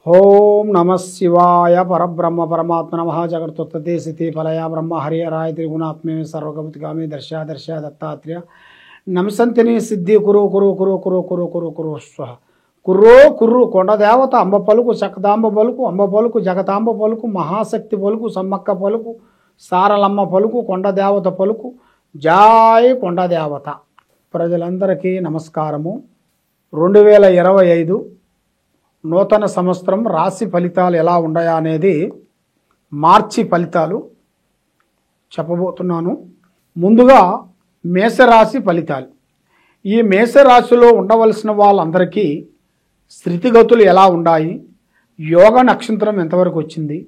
ఓం నమ శివాయ పరబ్రహ్మ పరమాత్మ నమః జగత్తుత్పత్తి స్థితి ఫలయ బ్రహ్మ హరియరాయ త్రిగుణాత్మే సర్వగమతిగామి దర్శ దర్శ దత్తాత్రేయ నమసంతిని సిద్ధి కురు కురు కురు కురు కురు కురు కురు స్వహ కుర్రో కుర్రు కొండదేవత అంబ పలుకు చక్కదాంబ పలుకు అంబ పలుకు జగతాంబ పలుకు మహాశక్తి పలుకు సమ్మక్క పలుకు సారలమ్మ పలుకు కొండదేవత పలుకు జాయ్ కొండదేవత. ప్రజలందరికీ నమస్కారము. 2025 నూతన సంవత్సరం రాశి ఫలితాలు ఎలా ఉన్నాయా అనేది మార్చి ఫలితాలు చెప్పబోతున్నాను. ముందుగా మేషరాశి ఫలితాలు. ఈ మేషరాశిలో ఉండవలసిన వాళ్ళందరికీ స్థితిగతులు ఎలా ఉన్నాయి, యోగ నక్షత్రం ఎంతవరకు వచ్చింది,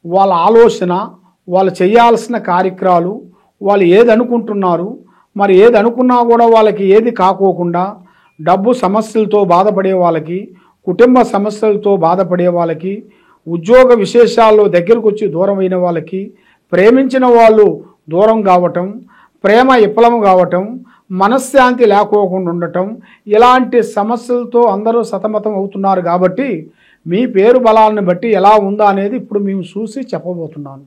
వాళ్ళ ఆలోచన, వాళ్ళు చేయాల్సిన కార్యక్రమాలు, వాళ్ళు ఏది అనుకుంటున్నారు, మరి ఏది అనుకున్నా కూడా వాళ్ళకి ఏది కాకోకుండా, డబ్బు సమస్యలతో బాధపడే వాళ్ళకి, కుటుంబ సమస్యలతో బాధపడే వాళ్ళకి, ఉద్యోగ విశేషాల్లో దగ్గరకు వచ్చి దూరం అయిన వాళ్ళకి, ప్రేమించిన వాళ్ళు దూరం కావటం, ప్రేమ విఫలం కావటం, మనశ్శాంతి లేకోకుండా ఉండటం, ఇలాంటి సమస్యలతో అందరూ సతమతం అవుతున్నారు. కాబట్టి మీ పేరు బలాలను బట్టి ఎలా ఉందా అనేది ఇప్పుడు మేము చూసి చెప్పబోతున్నాను.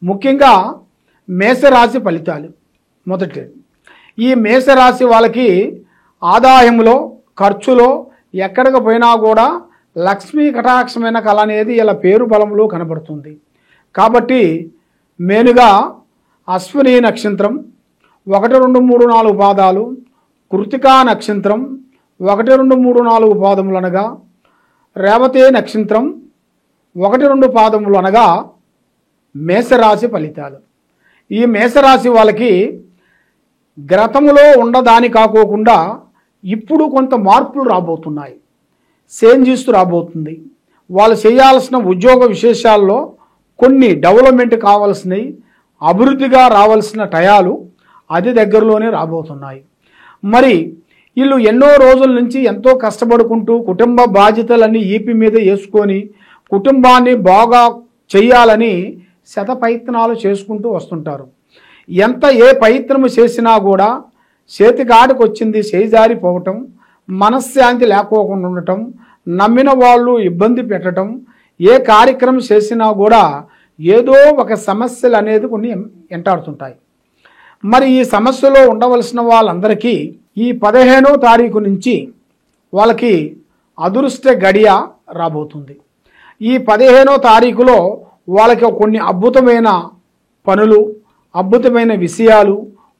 ముఖ్యంగా మేషరాశి ఫలితాలు. మొదటి, ఈ మేషరాశి వాళ్ళకి ఆదాయంలో ఖర్చులో ఎక్కడికి పోయినా కూడా లక్ష్మీ కటాక్షమైన కళ అనేది ఇలా పేరు బలంలో కనబడుతుంది. కాబట్టి మెయిన్గా అశ్విని నక్షత్రం 1, 2, 3, 4 పాదాలు, కృతికా నక్షత్రం 1, 2, 3, 4 పాదములు అనగా, రేవతి నక్షత్రం 1, 2 పాదములు అనగా మేషరాశి ఫలితాలు. ఈ మేషరాశి వాళ్ళకి గ్రతములో ఉండదాని కాకోకుండా ఇప్పుడు కొంత మార్పులు రాబోతున్నాయి, చేంజెస్ రాబోతుంది. వాళ్ళు చేయాల్సిన ఉద్యోగ విశేషాల్లో కొన్ని డెవలప్మెంట్ కావాల్సినవి, అభివృద్ధిగా రావాల్సిన టయాలు అది దగ్గరలోనే రాబోతున్నాయి. మరి వీళ్ళు ఎన్నో రోజుల నుంచి ఎంతో కష్టపడుకుంటూ కుటుంబ బాధ్యతలన్నీ ఈపి మీద వేసుకొని కుటుంబాన్ని బాగా చెయ్యాలని శత ప్రయత్నాలు చేసుకుంటూ వస్తుంటారు. ఏ ప్రయత్నం చేసినా కూడా చేతికాడికి వచ్చింది చేజారిపోవటం, మనశ్శాంతి లేకోకుండా ఉండటం, నమ్మిన వాళ్ళు ఇబ్బంది పెట్టడం, ఏ కార్యక్రమం చేసినా కూడా ఏదో ఒక సమస్యలు అనేది కొన్ని వెంటాడుతుంటాయి. మరి ఈ సమస్యలో ఉండవలసిన వాళ్ళందరికీ ఈ 15వ తారీఖు నుంచి వాళ్ళకి అదృష్ట గడియ రాబోతుంది. ఈ 15వ తారీఖులో వాళ్ళకి కొన్ని అద్భుతమైన పనులు, అద్భుతమైన విషయాలు,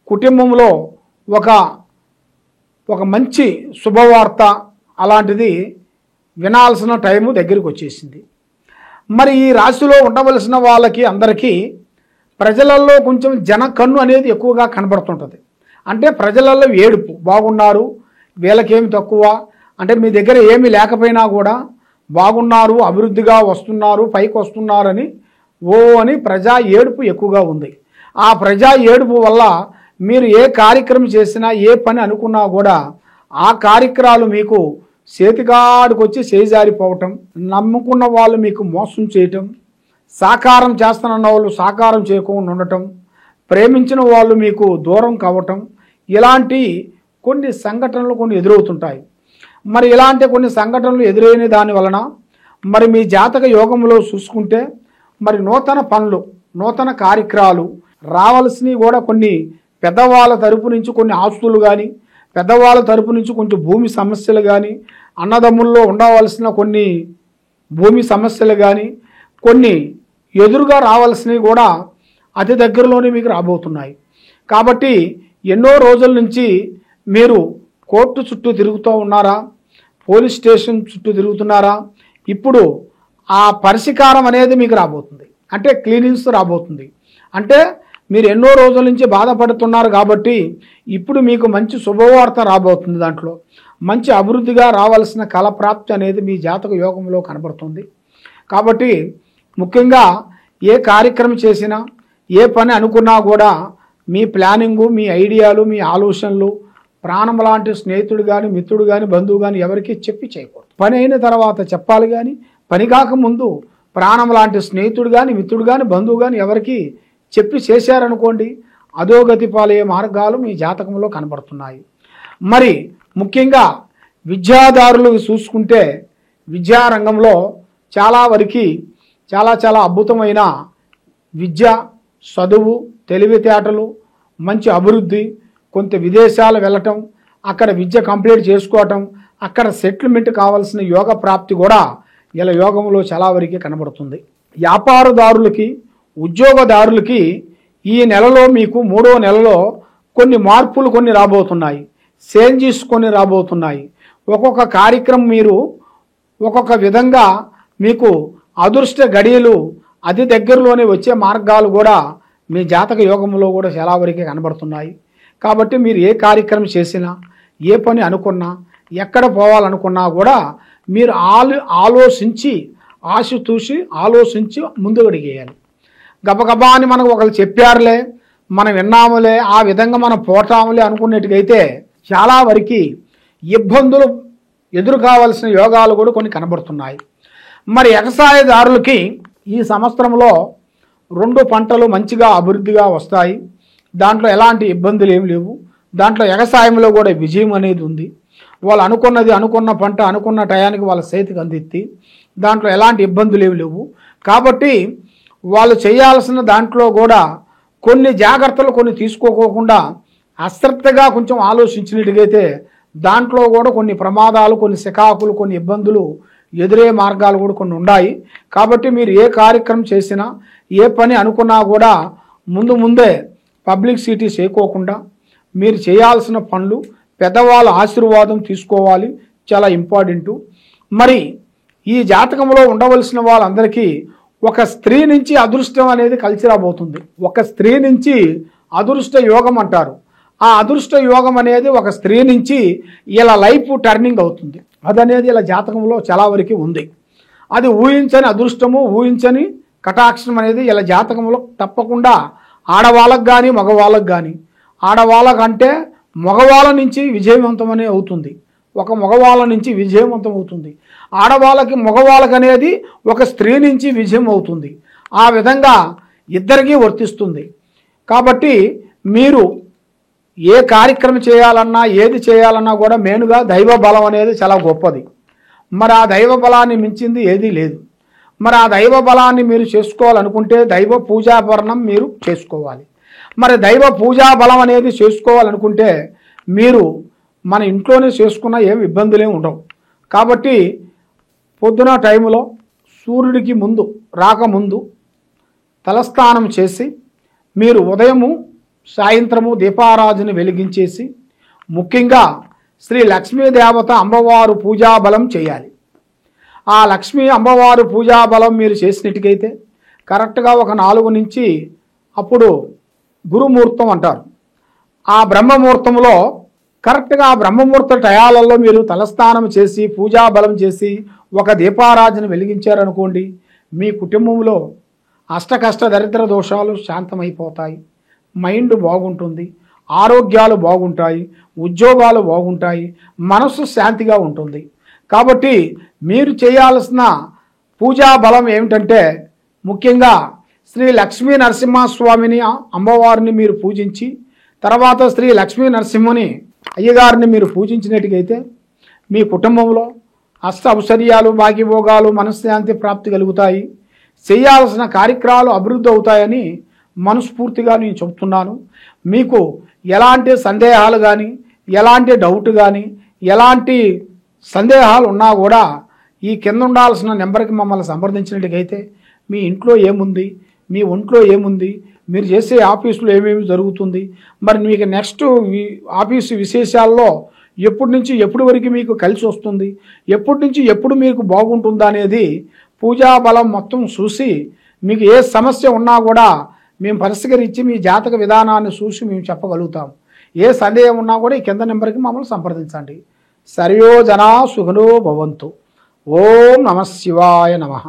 కుటుంబంలో ఒక మంచి శుభవార్త అలాంటిది వినాల్సిన టైము దగ్గరికి వచ్చేసింది. మరి ఈ రాశిలో ఉండవలసిన వాళ్ళకి అందరికీ ప్రజలలో కొంచెం జనకన్ను అనేది ఎక్కువగా కనబడుతుంటుంది. అంటే ప్రజలలో ఏడుపు, బాగున్నారు, వీళ్ళకేమి తక్కువ, అంటే మీ దగ్గర ఏమీ లేకపోయినా కూడా బాగున్నారు, అభివృద్ధిగా వస్తున్నారు, పైకి వస్తున్నారని అని ప్రజా ఏడుపు ఎక్కువగా ఉంది. ఆ ప్రజా ఏడుపు వల్ల మీరు ఏ కార్యక్రమం చేసినా, ఏ పని అనుకున్నా కూడా ఆ కార్యక్రమాలు మీకు చేతికాడికి వచ్చి చేజారిపోవటం, నమ్ముకున్న వాళ్ళు మీకు మోసం చేయటం, సాకారం చేస్తానన్న వాళ్ళు సాకారం చేయకుండా ఉండటం, ప్రేమించిన వాళ్ళు మీకు దూరం కావటం, ఇలాంటి కొన్ని సంఘటనలు కొన్ని ఎదురవుతుంటాయి. మరి ఇలాంటి కొన్ని సంఘటనలు ఎదురైన దాని వలన మరి మీ జాతక యోగంలో చూసుకుంటే మరి నూతన పనులు, నూతన కార్యక్రమాలు రావాల్సినవి కూడా కొన్ని పెద్దవాళ్ళ తరపు నుంచి కొన్ని ఆస్తులు కానీ, పెద్దవాళ్ళ తరపు నుంచి కొంచెం భూమి సమస్యలు కానీ, అన్నదమ్ముల్లో ఉండవలసిన కొన్ని భూమి సమస్యలు కానీ, కొన్ని ఎదురుగా రావాల్సినవి కూడా అతి దగ్గరలోనే మీకు రాబోతున్నాయి. కాబట్టి ఎన్నో రోజుల నుంచి మీరు కోర్టు చుట్టూ తిరుగుతూ ఉన్నారా, పోలీస్ స్టేషన్ చుట్టూ తిరుగుతున్నారా, ఇప్పుడు ఆ పరిష్కారం అనేది మీకు రాబోతుంది. అంటే క్లీనింగ్స్ రాబోతుంది. అంటే మీరు ఎన్నో రోజుల నుంచి బాధపడుతున్నారు కాబట్టి ఇప్పుడు మీకు మంచి శుభవార్త రాబోతుంది. దాంట్లో మంచి అభివృద్ధిగా రావాల్సిన కళప్రాప్తి అనేది మీ జాతక యోగంలో కనబడుతుంది. కాబట్టి ముఖ్యంగా ఏ కార్యక్రమం చేసినా, ఏ పని అనుకున్నా కూడా మీ ప్లానింగు, మీ ఐడియాలు, మీ ఆలోచనలు ప్రాణం లాంటి స్నేహితుడు కానీ, మిత్రుడు కానీ, బంధువు కానీ ఎవరికి చెప్పి చేయకూడదు. పని అయిన తర్వాత చెప్పాలి. కానీ పని కాకముందు ప్రాణం లాంటి స్నేహితుడు కానీ, మిత్రుడు కానీ, బంధువు కానీ ఎవరికి చెప్పి చేశారనుకోండి, అధోగతి పాలయ్యే మార్గాలు మీ జాతకంలో కనబడుతున్నాయి. మరి ముఖ్యంగా విద్యాదారులు చూసుకుంటే విద్యారంగంలో చాలా వరకు చాలా అద్భుతమైన విద్య, చదువు, తెలివితేటలు, మంచి అభివృద్ధి, కొంత విదేశాలు వెళ్ళటం, అక్కడ విద్య కంప్లీట్ చేసుకోవటం, అక్కడ సెటిల్మెంట్ కావాల్సిన యోగ ప్రాప్తి కూడా ఇలా యోగంలో చాలా వరకు కనబడుతుంది. వ్యాపారదారులకి, ఉద్యోగదారులకి ఈ నెలలో మీకు 3వ నెలలో కొన్ని మార్పులు రాబోతున్నాయి, చేంజెస్ రాబోతున్నాయి. ఒక్కొక్క కార్యక్రమం మీరు ఒక్కొక్క విధంగా మీకు అదృష్ట గడియలు అతి దగ్గరలోనే వచ్చే మార్గాలు కూడా మీ జాతక యోగంలో కూడా చాలా వరకే కనబడుతున్నాయి. కాబట్టి మీరు ఏ కార్యక్రమం చేసినా, ఏ పని అనుకున్నా, ఎక్కడ పోవాలనుకున్నా కూడా మీరు ఆలోచించి ముందుకు అడిగేయాలి. గబగబా అని మనకు ఒకరు చెప్పారులే, మనం విన్నాములే, ఆ విధంగా మనం పోతాములే అనుకున్నట్టుగైతే చాలా వరకు ఇబ్బందులు ఎదురు కావాల్సిన యోగాలు కూడా కొన్ని కనబడుతున్నాయి. మరి వ్యవసాయదారులకి ఈ సంవత్సరంలో 2 పంటలు మంచిగా అభివృద్ధిగా వస్తాయి. దాంట్లో ఎలాంటి ఇబ్బందులు ఏమి లేవు. దాంట్లో వ్యవసాయంలో కూడా విజయం అనేది ఉంది. వాళ్ళు అనుకున్న పంట అనుకున్న టయానికి వాళ్ళ చేతికి అందిద్ది. దాంట్లో ఎలాంటి ఇబ్బందులు ఏమి లేవు. కాబట్టి వాళ్ళు చేయాల్సిన దాంట్లో కూడా కొన్ని జాగ్రత్తలు కొన్ని తీసుకోకుండా అశ్రద్ధగా కొంచెం ఆలోచించినట్టుగైతే దాంట్లో కూడా కొన్ని ప్రమాదాలు, కొన్ని సికాకులు, కొన్ని ఇబ్బందులు ఎదురే మార్గాలు కూడా కొన్ని ఉన్నాయి. కాబట్టి మీరు ఏ కార్యక్రమం చేసినా, ఏ పని అనుకున్నా కూడా ముందే పబ్లిసిటీ చేయకోకుండా మీరు చేయాల్సిన పనులు పెద్దవాళ్ళ ఆశీర్వాదం తీసుకోవాలి, చాలా ఇంపార్టెంటు. మరి ఈ జాతకంలో ఉండవలసిన వాళ్ళందరికీ ఒక స్త్రీ నుంచి అదృష్టం అనేది కలిసి రాబోతుంది. ఒక స్త్రీ నుంచి అదృష్ట యోగం అంటారు. ఆ అదృష్ట యోగం అనేది ఒక స్త్రీ నుంచి ఇలా లైఫ్ టర్నింగ్ అవుతుంది. అదనేది ఇలా జాతకంలో చాలా వరకు ఉంది. అది ఊహించని అదృష్టము, ఊహించని కటాక్షం అనేది ఇలా జాతకంలో తప్పకుండా ఆడవాళ్ళకు కానీ మగవాళ్ళకు కానీ, ఆడవాళ్ళకంటే మగవాళ్ళ నుంచి విజయవంతం అనేది అవుతుంది. ఒక మగవాళ్ళ నుంచి విజయవంతం అవుతుంది. ఆడవాళ్ళకి మగవాళ్ళకి అనేది ఒక స్త్రీ నుంచి విజయం అవుతుంది. ఆ విధంగా ఇద్దరికీ వర్తిస్తుంది. కాబట్టి మీరు ఏ కార్యక్రమం చేయాలన్నా, ఏది చేయాలన్నా కూడా మెయిన్గా దైవ బలం అనేది చాలా గొప్పది. మరి ఆ దైవ బలాన్ని మించింది ఏదీ లేదు. మరి ఆ దైవ బలాన్ని మీరు చేసుకోవాలనుకుంటే దైవ పూజాభరణం మీరు చేసుకోవాలి. మరి దైవ పూజా బలం అనేది చేసుకోవాలనుకుంటే మీరు మన ఇంట్లోనే చేసుకున్న ఏమి ఇబ్బందులేమి ఉండవు. కాబట్టి పొద్దున టైంలో సూర్యుడికి రాకముందు తలస్నానం చేసి మీరు ఉదయము సాయంత్రము దీపారాధన వెలిగించేసి ముఖ్యంగా శ్రీ లక్ష్మీదేవత అమ్మవారు పూజాబలం చేయాలి. ఆ లక్ష్మీ అమ్మవారు పూజాబలం మీరు చేసినట్టుకైతే కరెక్ట్గా ఒక 4 నుంచి అప్పుడు గురుముహూర్తం అంటారు. ఆ బ్రహ్మముహూర్తంలో కరెక్ట్గా ఆ బ్రహ్మముహూర్త టయాలలో మీరు తలస్నానం చేసి పూజాబలం చేసి ఒక దీపారాధన వెలిగించారనుకోండి, మీ కుటుంబంలో అష్టకష్ట దరిద్ర దోషాలు శాంతమైపోతాయి. మైండ్ బాగుంటుంది, ఆరోగ్యాలు బాగుంటాయి, ఉద్యోగాలు బాగుంటాయి, మనస్సు శాంతిగా ఉంటుంది. కాబట్టి మీరు చేయాల్సిన పూజా బలం ఏమిటంటే ముఖ్యంగా శ్రీ లక్ష్మీ నరసింహస్వామిని అమ్మవారిని మీరు పూజించి తర్వాత శ్రీ లక్ష్మీ నరసింహుని అయ్యగారిని మీరు పూజించినట్టుగైతే మీ కుటుంబంలో అష్ట ఔషధ్యాలు, భాగ్యభోగాలు, మనశ్శాంతి ప్రాప్తి కలుగుతాయి. చేయాల్సిన కార్యక్రమాలు అభివృద్ధి అవుతాయని మనస్ఫూర్తిగా నేను చెబుతున్నాను. మీకు ఎలాంటి సందేహాలు కానీ, ఎలాంటి డౌట్ కానీ, ఎలాంటి సందేహాలు ఉన్నా కూడా ఈ కింద ఉండాల్సిన నెంబర్కి మమ్మల్ని సంప్రదించినట్టుగైతే మీ ఇంట్లో ఏముంది, మీ ఒంట్లో ఏముంది, మీరు చేసే ఆఫీసులో ఏమేమి జరుగుతుంది, మరి మీకు నెక్స్ట్ ఆఫీసు విశేషాల్లో ఎప్పటి నుంచి ఎప్పటి వరకు మీకు కలిసి వస్తుంది, ఎప్పటి నుంచి ఎప్పుడు మీకు బాగుంటుందా అనేది పూజా బలం మొత్తం చూసి మీకు ఏ సమస్య ఉన్నా కూడా మేము పరిష్కరించి మీ జాతక విధానాన్ని చూసి మేము చెప్పగలుగుతాం. ఏ సందేహం ఉన్నా కూడా ఈ కింద నెంబర్కి మమ్మల్ని సంప్రదించండి. సర్వో జనా సుఖనో భవంతు. ఓం నమః శివాయ నమః.